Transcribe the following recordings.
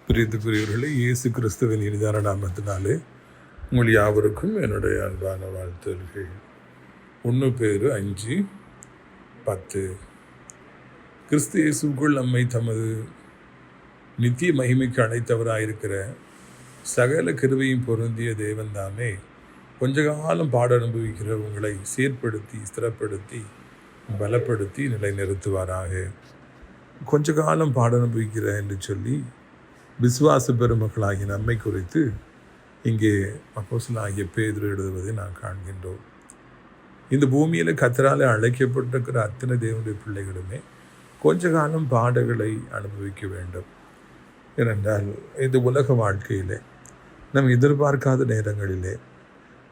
பிரியத்துக்குரியவர்களே, இயேசு கிறிஸ்துவின் இனிதான நாமத்தினாலே உங்கள் யாவருக்கும் என்னுடைய அன்பான வாழ்த்துகள். 1 பேதுரு 5:10. கிறிஸ்து இயேசுக்குள் நம்மை தமது நித்திய மகிமைக்கு அழைத்தவராயிருக்கிற சகல கிருபையும் பொருந்திய தேவன் தாமே கொஞ்ச காலம் பாட அனுபவிக்கிற உங்களை சீர்படுத்தி, ஸ்திரப்படுத்தி, பலப்படுத்தி நிலைநிறுத்துவாராக. கொஞ்ச காலம் பாட அனுபவிக்கிற என்று சொல்லி விசுவாச பெருமக்களாகிய நம்மை குறித்து இங்கே அப்போஸ்தலனாகிய பேதுரு எழுதுவதை நாம் காண்கின்றோம். இந்த பூமியில் கர்த்தரால் அழைக்கப்பட்டிருக்கிற அத்தனை தேவனுடைய பிள்ளைகளுமே கொஞ்ச காலம் பாடுகளை அனுபவிக்க வேண்டும். ஏனென்றால் இந்த உலக வாழ்க்கையிலே நம்ம எதிர்பார்க்காத நேரங்களிலே,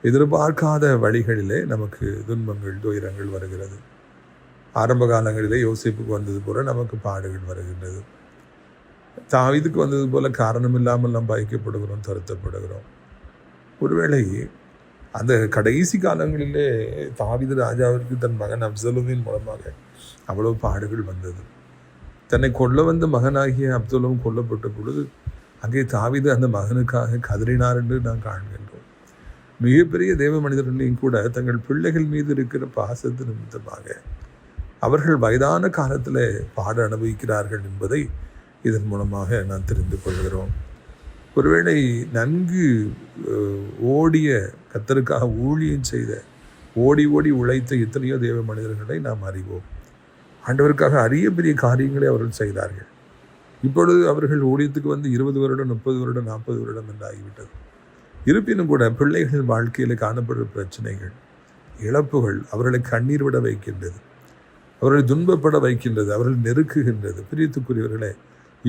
எதிர்பார்க்காத வழிகளிலே நமக்கு துன்பங்கள், துயரங்கள் வருகிறது. ஆரம்ப காலங்களிலே யோசேப்புக்கு வந்தது போல நமக்கு பாடுகள் வருகின்றது. தாவீதுக்கு வந்தது போல காரணம் இல்லாமல் நாம் பயக்கப்படுகிறோம், தருத்தப்படுகிறோம். ஒருவேளை அந்த கடைசி காலங்களிலே தாவீது ராஜாவிற்கு தன் மகன் அப்சலோமின் மூலமாக அவ்வளவு பாடுகள் வந்தது. தன்னை கொல்ல வந்த மகனாகிய அப்சலோம் கொல்லப்பட்ட பொழுது அங்கே தாவீது அந்த மகனுக்காக கதறினார் என்று நாம் காண்கின்றோம். மிகப்பெரிய தேவ மனிதர்களையும் கூட தங்கள் பிள்ளைகள் மீது இருக்கிற பாசத்து நிமித்தமாக அவர்கள் வயதான காலத்தில் பாட அனுபவிக்கிறார்கள் என்பதை இதன் மூலமாக நான் தெரிந்து கொள்கிறோம். ஒருவேளை நன்கு ஓடிய, கர்த்தருக்காக ஊழியம் செய்த, ஓடி ஓடி உழைத்த எத்தனையோ தேவ மனிதர்களை நாம் அறிவோம். ஆண்டவருக்காக அரிய பெரிய காரியங்களை அவர்கள் செய்தார்கள். இப்பொழுது அவர்கள் ஊழியத்துக்கு வந்து 20 வருடம், 30 வருடம், 40 வருடம் என்று ஆகிவிட்டது. இருப்பினும் கூட பிள்ளைகள் வாழ்க்கையில் காணப்படுற பிரச்சனைகள், இழப்புகள் அவர்களை கண்ணீர் விட வைக்கின்றது, அவர்களை துன்பப்பட வைக்கின்றது, அவர்கள் நெருக்குகின்றது. பிரியத்துக்குரியவர்களே,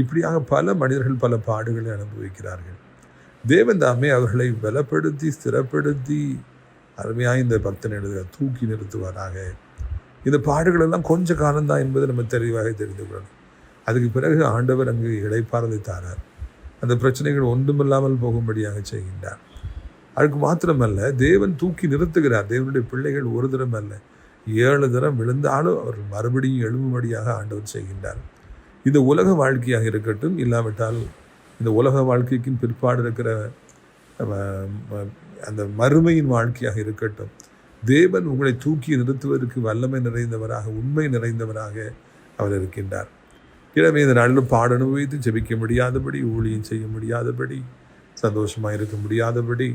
இப்படியாக பல மனிதர்கள் பல பாடுகளை அனுபவிக்கிறார்கள். தேவன் தாமே அவர்களை பலப்படுத்தி, ஸ்திரப்படுத்தி, அருமையாக இந்த பக்தன் எழுத தூக்கி நிறுத்துவாராக. இந்த பாடுகளெல்லாம் கொஞ்ச காலம்தான் என்பதை நம்ம தெளிவாக தெரிந்து கொள்ளணும். அதுக்கு பிறகு ஆண்டவர் அங்கு இளைப்பாறுதலை தாரார். அந்த பிரச்சனைகள் ஒன்றுமில்லாமல் போகும்படியாக செய்கின்றார். அதுக்கு மாத்திரமல்ல, தேவன் தூக்கி நிறுத்துகிறார். தேவனுடைய பிள்ளைகள் ஒரு தரம் அல்ல, 7 தரம் விழுந்தாலும் அவர்கள் மறுபடியும் எழும்பும்படியாக ஆண்டவர் செய்கின்றார். இந்த உலக வாழ்க்கையாக இருக்கட்டும், இல்லாவிட்டால் இந்த உலக வாழ்க்கைக்கு பிற்பாடு இருக்கிற அந்த மறுமையின் வாழ்க்கையாக இருக்கட்டும், தேவன் உங்களை தூக்கி நிறுத்துவதற்கு வல்லமை நிறைந்தவராக, உண்மை நிறைந்தவராக அவர் இருக்கின்றார். எனவே இந்த நாளில் பாட அனுபவித்து ஜெபிக்க முடியாதபடி, ஊழியம் செய்ய முடியாதபடி, சந்தோஷமாக இருக்க முடியாதபடி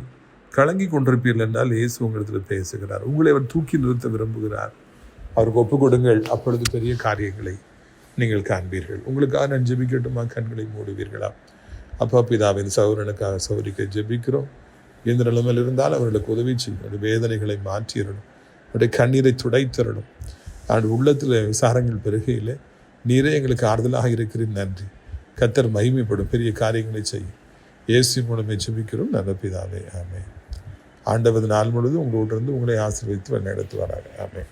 கலங்கி கொண்டிருப்பீர்கள் என்றால் இயேசு உங்களிடத்தில் பேசுகிறார். உங்களை அவர் தூக்கி நிறுத்த விரும்புகிறார். அவருக்கு ஒப்புக் கொடுங்கள், அப்பொழுது பெரிய காரியங்களை நீங்கள் காண்பீர்கள். உங்களுக்காக நான் ஜெபிக்கட்டுமா? கண்களை மூடுவீர்களா? அப்பா பிதாவின் சகோதரனுக்காக சகோதரிக்க ஜெபிக்கிறோம். எந்த நிலைமையில் இருந்தால் அவர்களுக்கு உதவி செய்யும். அவருடைய வேதனைகளை மாற்றிடணும், அவருடைய கண்ணீரை துடைத்திடணும். அவருடைய உள்ளத்தில் விசாரங்கள் பெருகையில் நீரே எங்களுக்கு ஆறுதலாக இருக்கிறது. நன்றி. கர்த்தர் மகிமைப்படும், பெரிய காரியங்களை செய்யும். இயேசு மூலமே ஜெபிக்கிறோம் நல்ல பிதாவே, ஆமென். ஆண்டவர் நாள் முழுவதும் உங்களோடு இருந்து உங்களை ஆசீர்வதித்து வழிநடத்துவாராக. ஆமென்.